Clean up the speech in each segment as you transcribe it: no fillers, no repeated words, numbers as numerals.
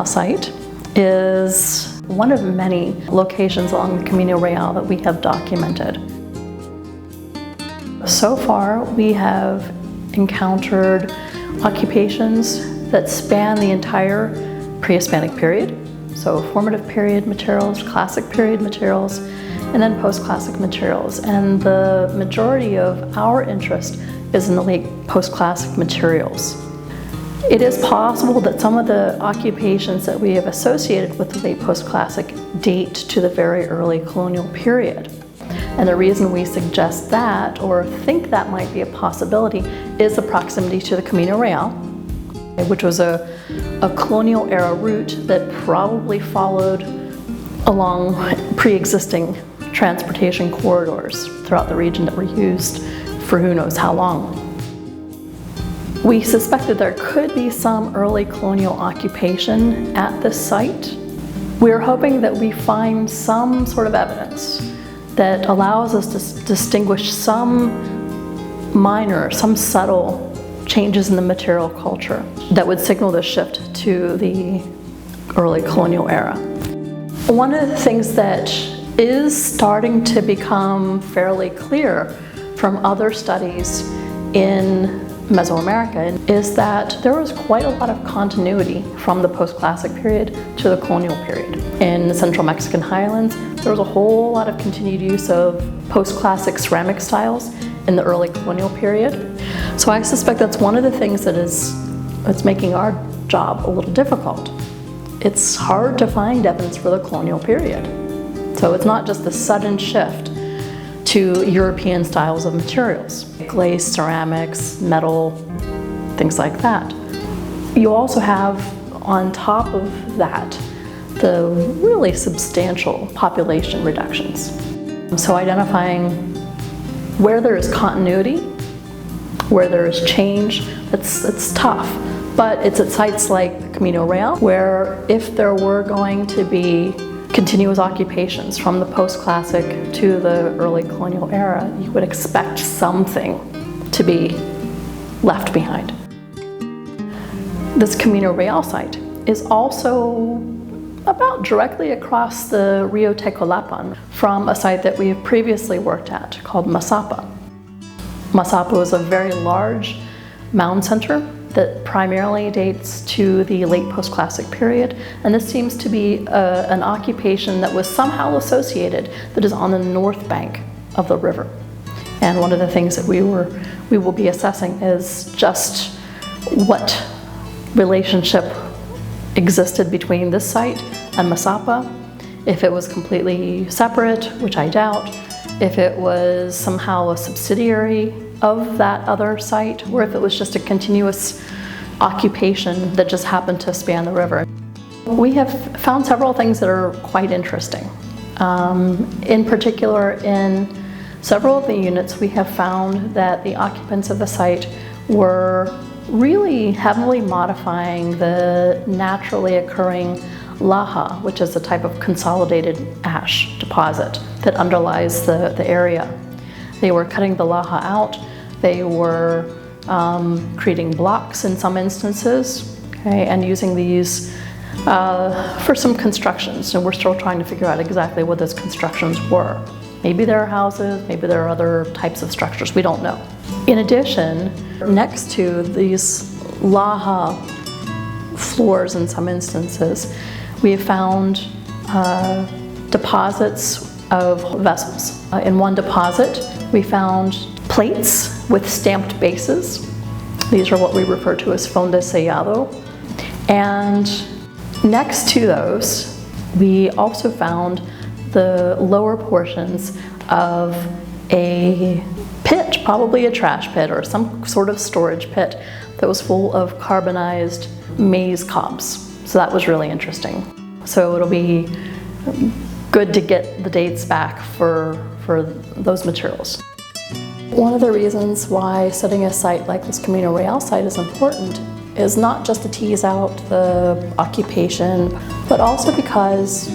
Real site is one of many locations along the Camino Real that we have documented. So far, we have encountered occupations that span the entire pre-Hispanic period, so formative period materials, classic period materials, and then post-classic materials. And the majority of our interest is in the late post-classic materials. It is possible that some of the occupations that we have associated with the late post-classic date to the very early colonial period. And the reason we suggest that, or think that might be a possibility, is the proximity to the Camino Real, which was a colonial era route that probably followed along pre-existing transportation corridors throughout the region that were used for who knows how long. We suspected there could be some early colonial occupation at this site. We're hoping that we find some sort of evidence that allows us to distinguish some minor, some subtle changes in the material culture that would signal the shift to the early colonial era. One of the things that is starting to become fairly clear from other studies in Mesoamerica is that there was quite a lot of continuity from the post-classic period to the colonial period. In the central Mexican highlands, there was a whole lot of continued use of post-classic ceramic styles in the early colonial period. So I suspect that's one of the things that's making our job a little difficult. It's hard to find evidence for the colonial period. So it's not just the sudden shift to European styles of materials, glaze, ceramics, metal, things like that. You also have, on top of that, the really substantial population reductions. So identifying where there is continuity, where there is change, it's tough. But it's at sites like the Camino Real, where if there were going to be continuous occupations from the post-classic to the early colonial era, you would expect something to be left behind. This Camino Real site is also about directly across the Rio Tecolapan from a site that we have previously worked at called Mazapa. Mazapa was a very large mound center that primarily dates to the late post-classic period, and this seems to be an occupation that was somehow associated that is on the north bank of the river. And one of the things that we will be assessing is just what relationship existed between this site and Mazapa, if it was completely separate, which I doubt, if it was somehow a subsidiary of that other site, or if it was just a continuous occupation that just happened to span the river. We have found several things that are quite interesting. In particular, in several of the units, we have found that the occupants of the site were really heavily modifying the naturally occurring laja, which is a type of consolidated ash deposit that underlies the area. They were cutting the laja out. They were creating blocks in some instances, okay, and using these for some constructions. And we're still trying to figure out exactly what those constructions were. Maybe there are houses, maybe there are other types of structures, we don't know. In addition, next to these laja floors in some instances, we have found deposits of vessels. In one deposit, we found plates with stamped bases. These are what we refer to as fondo sellado. And next to those, we also found the lower portions of a pit, probably a trash pit or some sort of storage pit that was full of carbonized maize cobs. So that was really interesting. So it'll be good to get the dates back for those materials. One of the reasons why studying a site like this Camino Real site is important is not just to tease out the occupation, but also because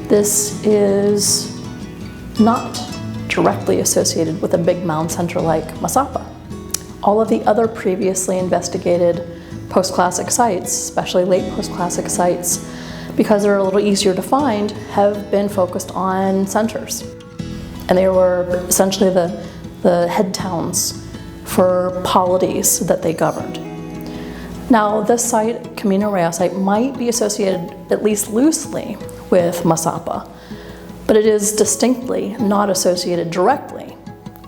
this is not directly associated with a big mound center like Mazapa. All of the other previously investigated post-classic sites, especially late post-classic sites, because they're a little easier to find, have been focused on centers. And they were essentially the head towns for polities that they governed. Now, this site, Camino Real site, might be associated, at least loosely, with Mazapa, but it is distinctly not associated directly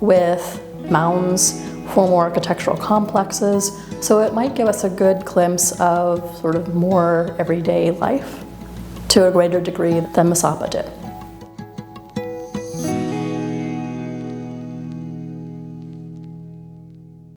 with mounds, formal architectural complexes, so it might give us a good glimpse of sort of more everyday life to a greater degree than Mazapa did.